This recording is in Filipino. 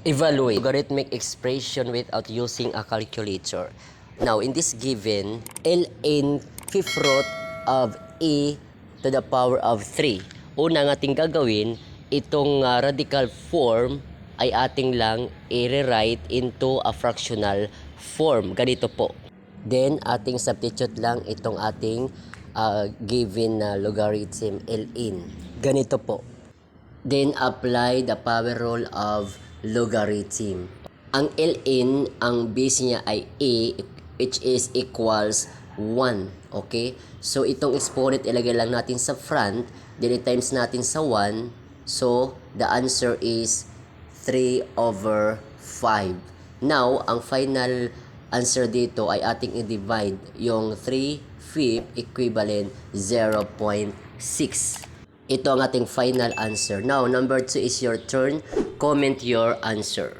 Evaluate logarithmic expression without using a calculator. Now, in this given, ln fifth root of a to the power of 3. Una ng ating gagawin, itong radical form ay ating lang i-rewrite into a fractional form. Ganito po. Then, ating substitute lang itong ating given na logarithm ln. Ganito po. Then, apply the power rule of logarithm. Ang ln, ang base niya ay a, which is equals 1. Okay? So, itong exponent ilagay lang natin sa front, then times natin sa 1. So, the answer is 3/5. Now, ang final answer dito ay ating i-divide yung 3/5 equivalent 0.6. Ito ang ating final answer. Now, number 2 is your turn. Comment your answer.